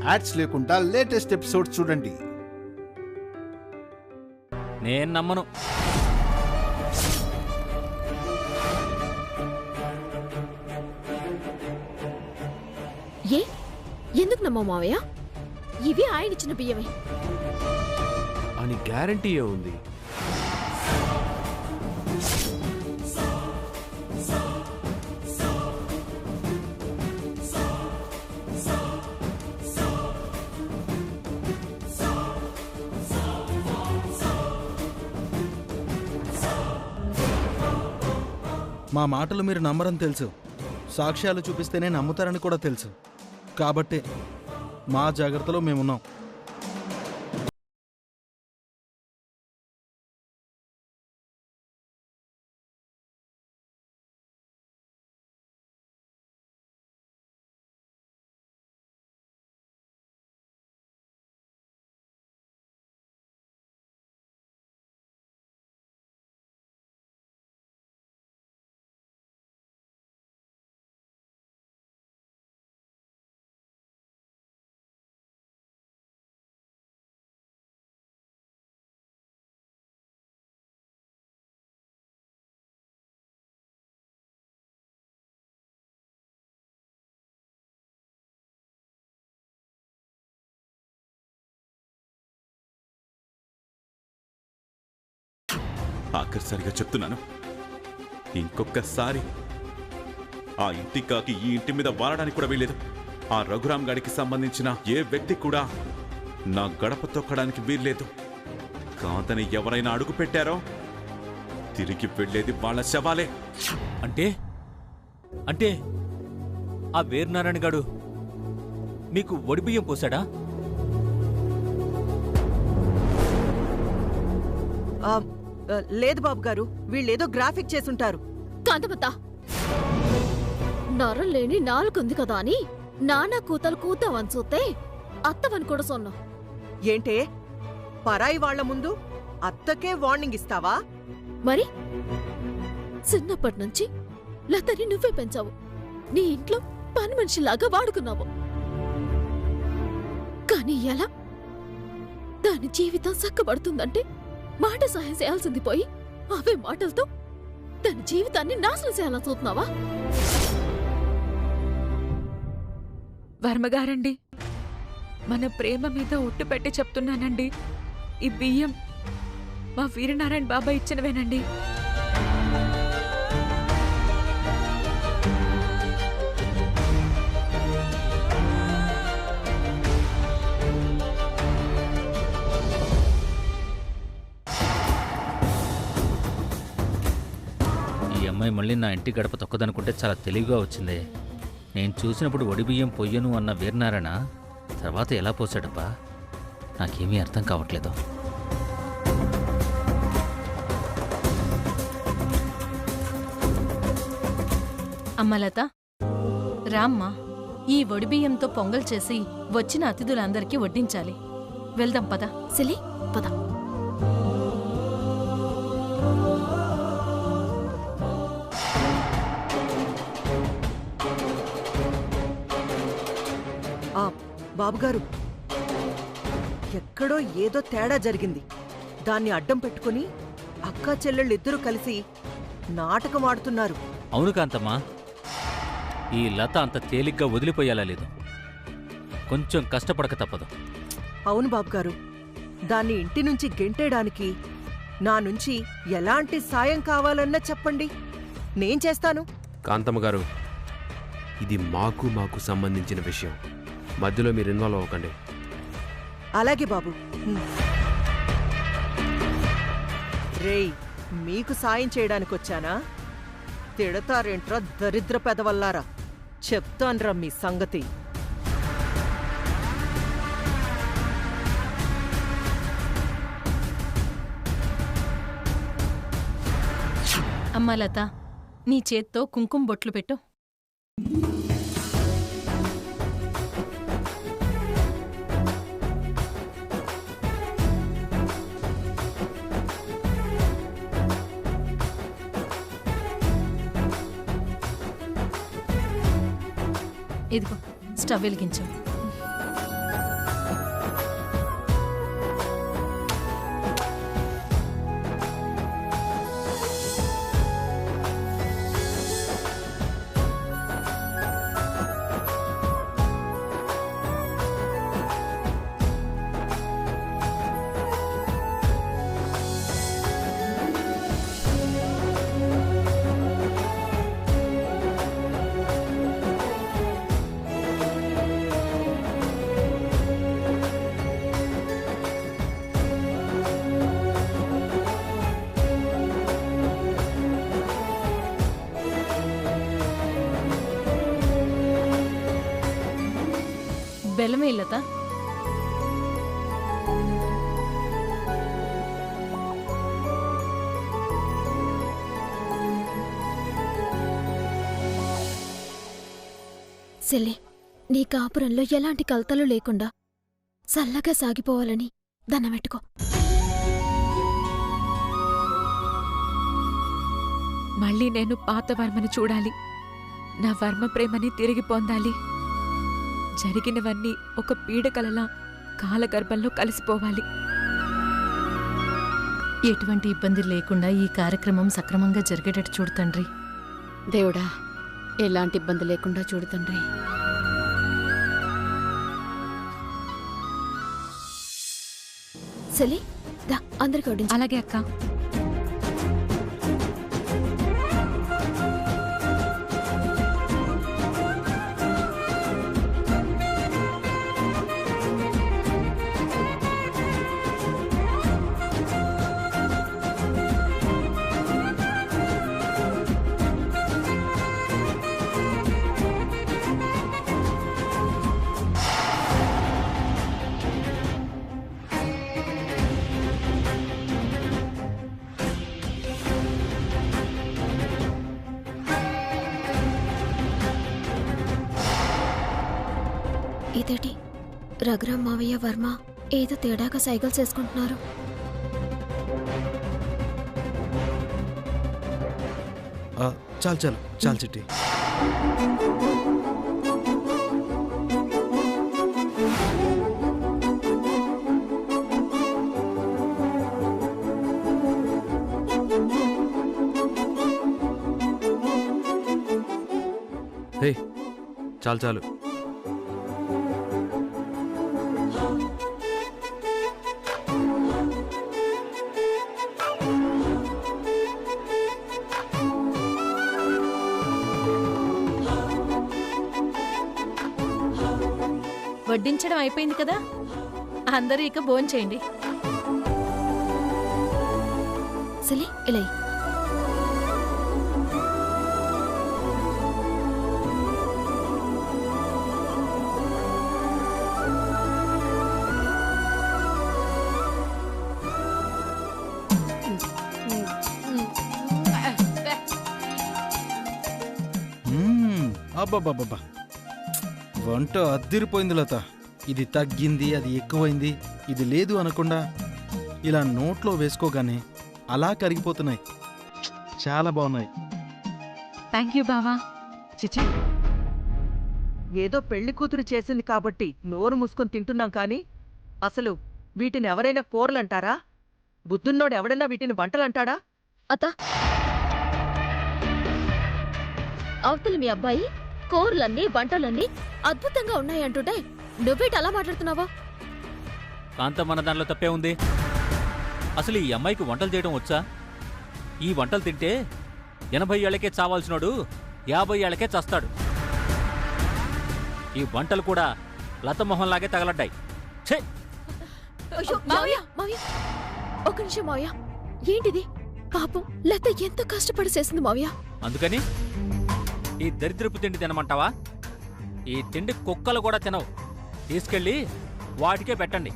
Ads లేకుండా latest episodes చూడండి. నేను నమ్మను. ఎందుకు నమ్మవు మావయ్య? ఇవి ఆయన ఇచ్చిన బియ్యమే అని గ్యారంటీ ఉంది. మా మాటలు మీరు నమ్మరని తెలుసు, సాక్ష్యాలు చూపిస్తేనే నమ్ముతారని కూడా తెలుసు. కాబట్టి మా జాగ్రత్తలో మేమున్నాం. ఆఖరిసారిగా చెప్తున్నాను, ఇంకొకసారి ఆ ఇంటి కాకి ఈ ఇంటి మీద వాడడానికి కూడా వీల్లేదు. ఆ రఘురామ్ గారికి సంబంధించిన ఏ వ్యక్తి కూడా నా గడప తొక్కడానికి వీల్లేదు. కాదని ఎవరైనా అడుగు పెట్టారో తిరిగి వెళ్లేది వాళ్ళ శవాలే. అంటే అంటే ఆ వీరనారాయణ గాడు మీకు ఒడిబియ్యం పోసాడా? లేదు బాబు గారు, వీళ్ళేదో గ్రాఫిక్ చేసుంటారు. కాంతమత్త, నరం లేని నాలుగుంది కదా అని నానా కూతలు కూతావని చూస్తే అత్తవని కూడా సొన్నా. ఏంటే, పరాయి వాళ్ల ముందు అత్తకే వార్నింగ్ ఇస్తావా? మరి చిన్నప్పటి నుంచి లతని నువ్వే పెంచావు, నీ ఇంట్లో పని మనిషిలాగా వాడుకున్నావు. కానీ ఎలా దాని జీవితం చక్కబడుతుందంటే మాట సహాయం చేయాల్సింది పోయి అవే మాటలతో తన జీవితాన్ని నాశనం చేయాలని చూస్తున్నావా? వర్మగారండి, మన ప్రేమ మీద ఒట్టు పెట్టి చెప్తున్నానండి, ఈ బియ్యం మా వీరనారాయణ బాబా ఇచ్చినవేనండి. అమ్మాయి మళ్ళీ నా ఇంటి గడప తొక్కదనుకుంటే చాలా తెలివిగా వచ్చిందే. నేను చూసినప్పుడు ఒడిబియ్యం పొయ్యను అన్న వీరనారాయణ తర్వాత ఎలా పోసాడబ్బా? నాకేమీ అర్థం కావట్లేదు. అమ్మలత, రామ్మా, ఈ ఒడిబియ్యంతో పొంగల్ చేసి వచ్చిన అతిథులందరికీ వడ్డించాలి. వెళ్దాం పద. సిలి పద. బాబుగారు, ఎక్కడో ఏదో తేడా జరిగింది. దాన్ని అడ్డం పెట్టుకుని అక్కా చెల్లెళ్ళిద్దరూ కలిసి నాటకం ఆడుతున్నారు. అవును కాంతమ్మా, ఈ లత అంత తేలిగ్గా వదిలిపోయేలా లేదు. కొంచెం కష్టపడక తప్పదు. అవును బాబుగారు, దాన్ని ఇంటి నుంచి గెంటేయడానికి నా నుంచి ఎలాంటి సాయం కావాలన్నా చెప్పండి, నేను చేస్తాను. కాంతమ్మ గారు, ఇది మాకు సంబంధించిన విషయం, మధ్యలో మీరు ఇన్వాల్వ్ అవ్వకండి. అలాగే బాబు. రేయ్, మీకు సాయం చేయడానికొచ్చానా? తిడతారేంట్రా దరిద్ర పెదవల్లారా, చెప్తాన్రా మీ సంగతి. అమ్మా లత, నీ చేత్తో కుంకుమ బొట్లు పెట్టు. ఇదిగో స్టవ్ వెలిగించు. బెల్లమే లత. సెల్లి, నీ కాపురంలో ఎలాంటి కలతలు లేకుండా చల్లగా సాగిపోవాలని దండం పెట్టుకో. మళ్ళీ నేను పాత వర్మని చూడాలి. నా వర్మ ప్రేమని తిరిగి పొందాలి. జరిగినవన్నీ ఒక పీడకలలా కాలగర్భంలో కలిసిపోవాలి. ఎటువంటి ఇబ్బంది లేకుండా ఈ కార్యక్రమం సక్రమంగా జరిగేటట్టు చూడు తండ్రి. దేవుడా, ఎలాంటి ఇబ్బంది లేకుండా చూడు తండ్రి. సెల్లి, దా అందరికి వడ్డించు. అలాగే అక్క. ఇదేటి రఘురామ్ మావయ్య వర్మ ఏదో తేడాగా సైకిల్ చేసుకుంటున్నారు. చాలు చాలు చాలు చిట్టి. హే, చాలు చాలు. వడ్డించడం అయిపోయింది కదా, అందరూ ఇక భోంచేయండి. సెల్లి, ఇలా అబ్బాబ్బాబ్బా, వంట అద్దిరిపోయింది లత. ఇది తగ్గింది, అది ఎక్కువైంది, ఇది లేదు అనకుండా ఇలా నోట్లో వేసుకోగానే అలా కరిగిపోతున్నాయి. చాలా బాగున్నాయి. థ్యాంక్ యూ బావా. చిచి, ఏదో పెళ్లి కూతురు చేసింది కాబట్టి నోరు మూసుకొని తింటున్నాం కానీ అసలు వీటిని ఎవరైనా కూరలంటారా? బుద్ధున్నోడు ఎవడైనా వీటిని వంటలంటాడా? అత్త, అవతల మీ అబ్బాయి కూరలన్నీ వంటలన్నీ అద్భుతంగా ఉన్నాయంటుంటే నువ్వేటి అలా మాట్లాడుతున్నావా? కాంతం మన దానిలో తప్పే ఉంది. అసలు ఈ అమ్మాయికి వంటలు చేయడం వచ్చా? ఈ వంటలు తింటే 80 ఏళ్లకే చావాల్సినోడు 50 ఏళ్లకే చస్తాడు. ఈ వంటలు కూడా లతమోహన్లాగే తగలడ్డాయి. ఛే! అయ్యో, మావయ్య, మావయ్య, ఒక నిమిషం మావయ్య. ఏంటిది? పాపం లత ఎంత కష్టపడి చేసింది మావయ్య. అందుకని ఈ దరిద్రపు తిండి తినమంటావా? ఈ తిండి కుక్కలు కూడా తినవు. తీసుకెళ్ళి వాటికే పెట్టండి.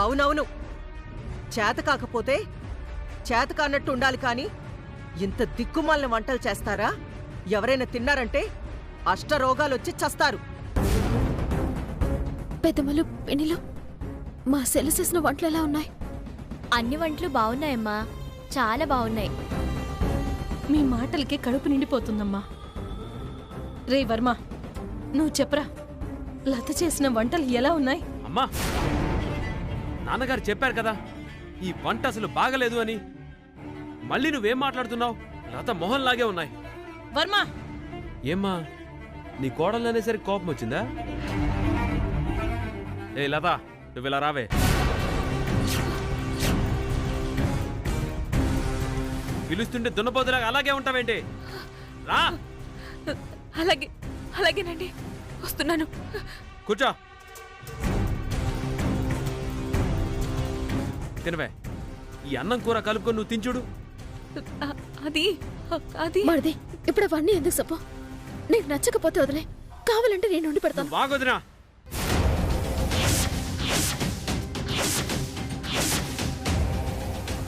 అవునవును, చేత కాకపోతే చేత కానట్టు ఉండాలి కానీ ఇంత దిక్కుమాలిన వంటలు చేస్తారా? ఎవరైనా తిన్నారంటే అష్టరోగాలొచ్చి చస్తారు. పెద్దమ్మలు, పెనిలు, మా సెల్లు చేసిన వంటలు ఎలా ఉన్నాయి? అన్ని వంటలు బాగున్నాయమ్మా, చాలా బాగున్నాయి. మీ మాటలకే కడుపు నిండిపోతుందమ్మా. రే వర్మ, నువ్వు చెప్పరా, లత చేసిన వంటలు ఎలా ఉన్నాయి? అమ్మా, నాన్నగారు చెప్పారు కదా ఈ వంట అసలు బాగలేదు అని. మళ్ళీ నువ్వేం మాట్లాడుతున్నావు? లత మొహన్ లాగే ఉన్నాయి. వర్మ, ఏమ్మా, నీ కోడలు అనేసరికి కోపం వచ్చిందా? ఏ లత, నువ్వు ఇలా రావే. పిలుస్తుంటే దున్నపోతులాగా అలాగే ఉంటావేంటి? రా. అలాగే, అలాగేనండి, వస్తున్నాను. కూర్చో. తినవే. ఈ అన్నం కూర కలుపుకొని నువ్వు తించుడు. అది అది మరిది, ఇప్పుడు అవన్నీ ఎందుకు చెప్పు? నీకు నచ్చకపోతే వదిలే, కావాలంటే నేను ఉండి పెడతాను. బాగోదినా?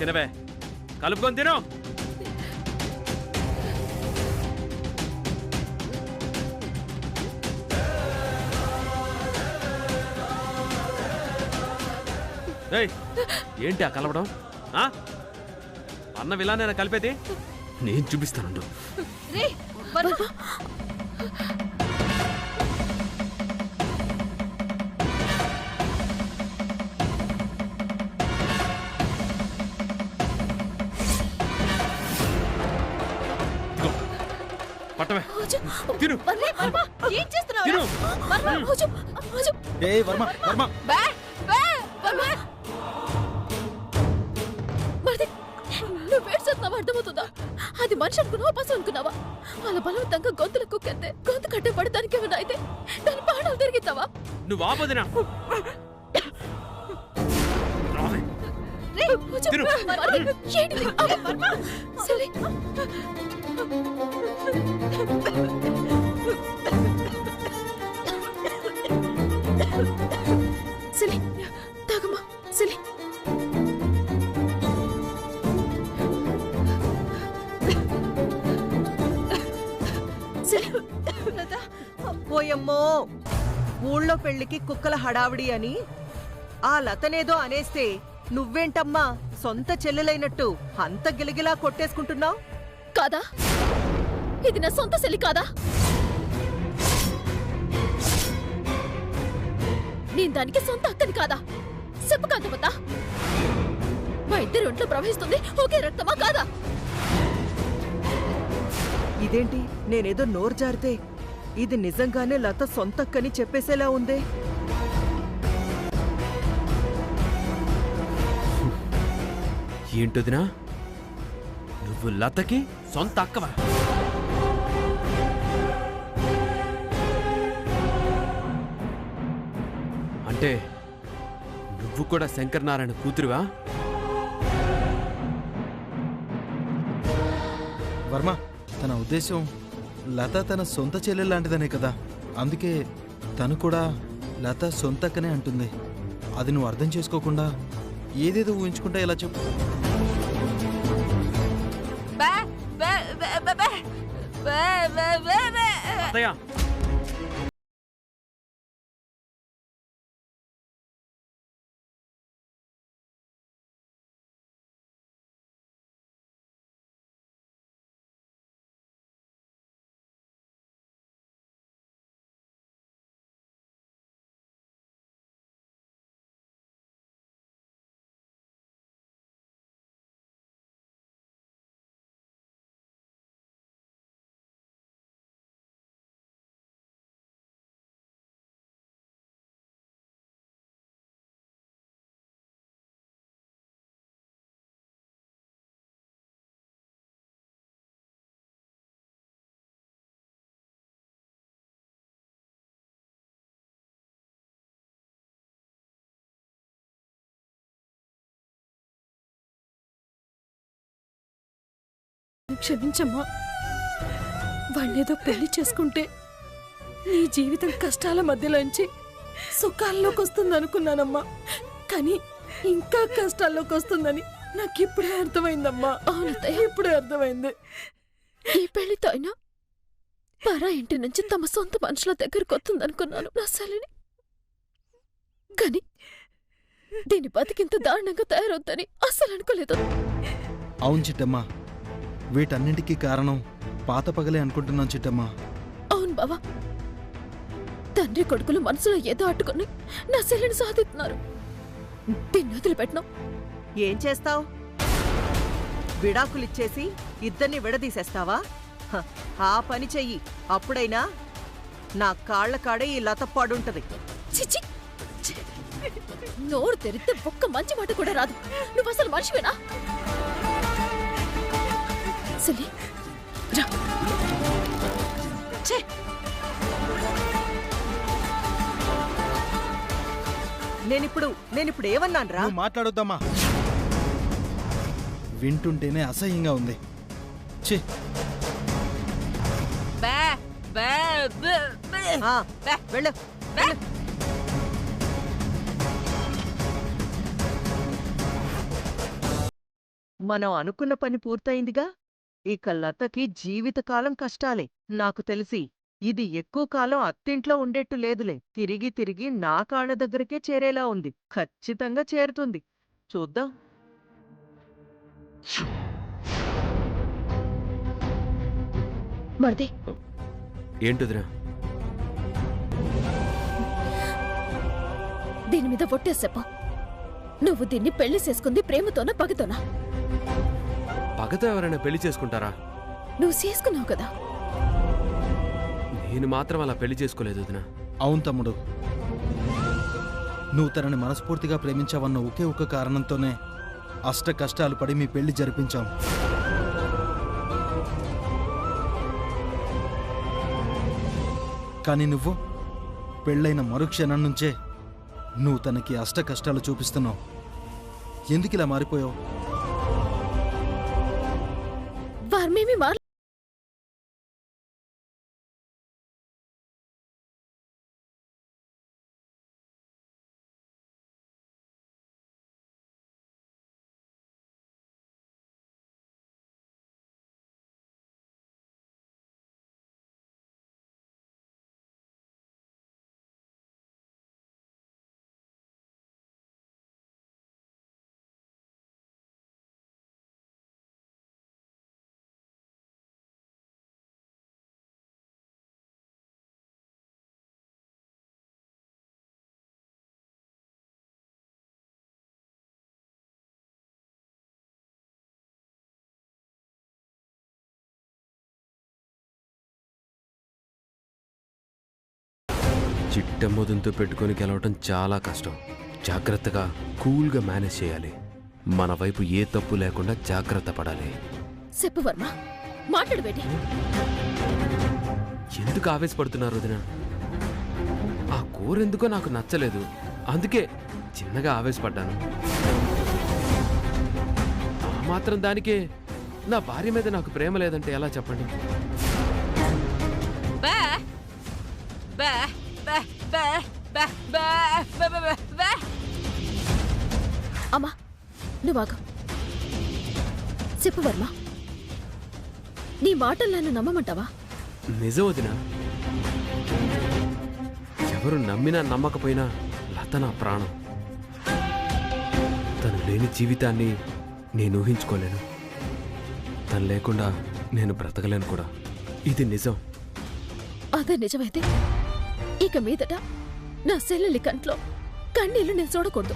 తినవే, కలుపుకొని తిను. ఏయ్, ఏంటి ఆ కలపడం? అన్న విలానేనా కలిపేది? నేను చూపిస్తానుండు. పట్టవే, తిను తిను. ఏయ్ వర్మ వర్మ నువ్వేడ్చేస్తున్నావా? అర్థమవుతుందా? అది మనిషి అనుకున్నావా, పశువు అనుకున్నావా? అలా బలవంతంగా గొంతుల కుక్కెత్తే గొంతు కట్టే పడటానికి ఏమైనా అయితే దాని పాడాలు తిరిగిస్తావా? నువ్వు ఆపదినా. తాగమ్మా సిలి. పోయమ్మో, ఊళ్ళో పెళ్లికి కుక్కల హడావిడి అని ఆ లతనేదో అనేస్తే నువ్వేంటమ్మా సొంత చెల్లెలైనట్టు అంత గిలగిలా కొట్టేసుకుంటున్నావు? కాదా? ఇది నా సొంత చెల్లి కాదా? నేను దానికి సొంత అక్కని కాదా? చెప్పు కాంతమత, మా ఇద్దరి ఒంట్లో ప్రవహిస్తుంది ఒకే రక్తమా కాదా? ఇదేంటి, నేనేదో నోరు జారితే ఇది నిజంగానే లత సొంతక్కని చెప్పేసేలా ఉందే. ఏంటొదినా, నువ్వు లతకి సొంత అక్కవా? అంటే నువ్వు కూడా శంకరనారాయణ కూతురువా? వర్మ, తన ఉద్దేశం లత తన సొంత చెల్లెలు లాంటిదనే కదా. అందుకే తను కూడా లత సొంతక్కనే అంటుంది. అది నువ్వు అర్థం చేసుకోకుండా ఏదేదో ఊహించుకుంటా ఎలా చెప్పు? అత్తయ్య, క్షమించమ్మా. వాళ్ళేదో పెళ్లి చేసుకుంటే నీ జీవితం కష్టాల మధ్యలోంచి సుఖాల్లోకి వస్తుంది అనుకున్నానమ్మా. కానీ ఇంకా కష్టాల్లోకి వస్తుందని నాకు ఇప్పుడే అర్థమైందమ్మా. అవునత్తయ్య, ఇప్పుడే అర్థమైంది. ఈ పెళ్లితో అయినా పరా ఇంటి నుంచి తమ సొంత మనుషుల దగ్గరకు వస్తుందనుకున్నాను నా సలిని. కానీ దీని బతికింత దారుణంగా తయారవుద్దని అస్సలు అనుకోలేదు. అవును చిట్టమ్మా, వీటన్నింటికీ కారణం పాత పగలే అనుకుంటున్నాను చిట్టమ్మా. అవును బావా, తండ్రి కొడుకులు మనసులో ఏదో అట్టుకుని నా సెల్లిని సాధిస్తున్నారు. దీన్ని వదిలిపెట్టినాం. ఏం చేస్తావ్? విడాకులిచ్చేసి ఇద్దరిని విడదీసేస్తావా? హ, ఆ పని చెయ్యి. అప్పుడైనా నా కాళ్ల కాడే ఈ లతప్పాడుంటది. చిచి, నోరు తెరిస్తే ఒక్క మంచి మాట కూడా రాదు. నువ్వు అసలు మనిషివేనా? సరే రా. నేనిప్పుడు ఏమన్నాను రా? నువ్వు మాట్లాడొద్దమ్మా, వింటుంటేనే అసహ్యంగా ఉంది. ఛీ, వెళ్ళు. మనం అనుకున్న పని పూర్తయిందిగా. ఇక లతకి జీవితకాలం కష్టాలే. నాకు తెలిసి ఇది ఎక్కువ కాలం అత్తింట్లో ఉండేట్టు లేదులే. తిరిగి తిరిగి నా కాళ్ళ దగ్గరకే చేరేలా ఉంది. ఖచ్చితంగా చేరుతుంది. చూద్దాం. మరిది ఏంటిదిరా? దీని మీద ఒట్టేసి చెప్పు. నువ్వు దీన్ని పెళ్లి చేసుకుంది ప్రేమతోనా పగతోనా? పగతో ఎవరైనా పెళ్లి చేసుకుంటారా? నువ్వు చేసుకున్నావు కదా. నేను మాత్రం అలా పెళ్లి చేసుకోలేదు వదినా. అవును తమ్ముడు, నువ్వు తనని మనస్ఫూర్తిగా ప్రేమించావన్న ఒకే ఒక కారణంతోనే అష్ట కష్టాలు పడి మీ పెళ్లి జరిపించాం. కానీ నువ్వు పెళ్ళైన మరుక్షణం నుంచే నువ్వు తనకి అష్ట కష్టాలు చూపిస్తున్నావు. ఎందుకు ఇలా మారిపోయావు? వారమేమి చిట్టెమ్మొదంతో పెట్టుకొని గెలవటం చాలా కష్టం. జాగ్రత్తగా కూల్గా మేనేజ్ చేయాలి. మన వైపు ఏ తప్పు లేకుండా జాగ్రత్త పడాలి. చెప్పు వర్మ, మాట్లాడబెట్టి. ఎందుకు ఆవేశపడుతున్నారు వదిన? ఆ కూరెందుకో నాకు నచ్చలేదు, అందుకే చిన్నగా ఆవేశపడ్డాను. ఆ మాత్రం దానికే నా భార్య మీద నాకు ప్రేమ లేదంటే ఎలా చెప్పండి? అమ్మా నువ్వాగా చెప్పు వర్మ, నీ మాటలు నన్ను నమ్మమంటావా? నిజం వదినా. ఎవరు నమ్మినా నమ్మకపోయినా లత నా ప్రాణం. తను లేని జీవితాన్ని నేను ఊహించుకోలేను. తను లేకుండా నేను బ్రతకలేను కూడా. ఇది నిజం. అదే నిజమైతే ఇక మీదట నా సెల్లెలి కంట్లో కన్నీళ్లు నేను చూడకూడదు.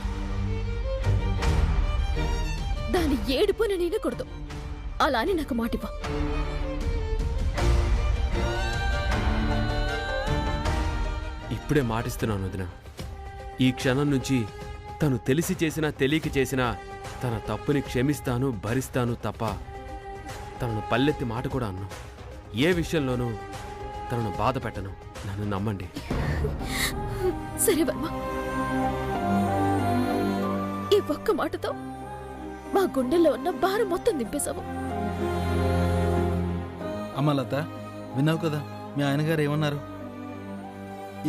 దాని ఏడుపు నేను వినకూడదు. అలా అని నాకు మాటివ్వ. ఇప్పుడే మాటిస్తున్నాను వదిన. ఈ క్షణం నుంచి తను తెలిసి చేసినా తెలియక చేసినా తన తప్పుని క్షమిస్తాను, భరిస్తాను తప్ప తనను పల్లెత్తి మాట కూడా అన్ను. ఏ విషయంలోనూ తనను బాధ పెట్టను. నన్ను నమ్మండి. సరే వర్మ, ఈ ఒక్క మాటతో మా గుండెల్లో ఉన్న భారం మొత్తం దింపేశావు. అమ్మలత, విన్నావు కదా మీ ఆయనగారు ఏమన్నారు?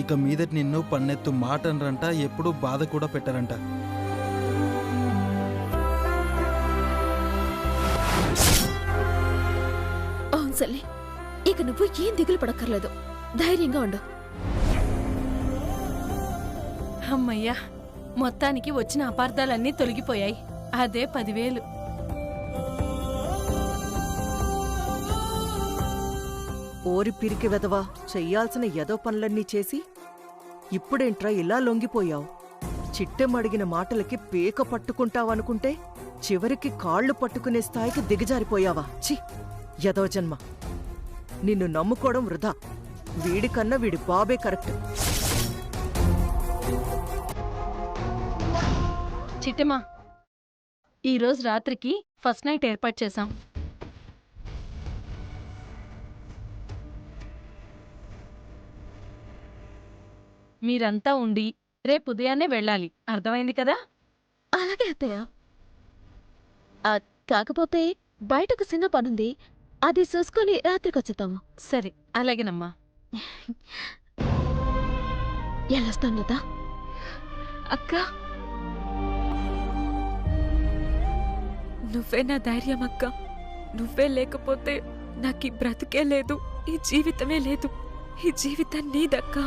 ఇక మీదట నిన్ను పన్నెత్తు మాట అనరంట, ఎప్పుడూ బాధ కూడా పెట్టారంట. అవును సల్లి, ఇక నువ్వు ఏం దిగులు పడక్కర్లేదు. ధైర్యంగా ఉండు. అమ్మయ్యా, మొత్తానికి వచ్చిన అపార్థాలన్నీ తొలగిపోయాయి. అదే 10,000. ఓరి పిరికి వెదవా, చెయ్యాల్సిన ఎదో పనులన్నీ చేసి ఇప్పుడేంట్రా ఇలా లొంగిపోయావు? చిట్టెమడిగిన మాటలకి పీక పట్టుకుంటావనుకుంటే చివరికి కాళ్ళు పట్టుకునే స్థాయికి దిగజారిపోయావా? చి, ఎదో జన్మ. నిన్ను నమ్ముకోవడం వృధా. వీడికన్నా వీడి బాబే కరెక్ట్. చిట్టమ్మా, ఈరోజు రాత్రికి ఫస్ట్ నైట్ ఏర్పాటు చేశాం. మీరంతా ఉండి రేపు ఉదయాన్నే వెళ్ళాలి. అర్థమైంది కదా? అలాగే అత్తయ్య. కాకపోతే బయటకు చిన్న పనుంది, అది చూసుకొని రాత్రికి వచ్చేతాము. సరే, అలాగేనమ్మా. వెళ్ళొస్తాను లత. అక్క, నువ్వే నా ధైర్యం అక్క. నువ్వే లేకపోతే నాకు ఈ బ్రతుకే లేదు, ఈ జీవితమే లేదు. ఈ జీవితం నీదక్కా.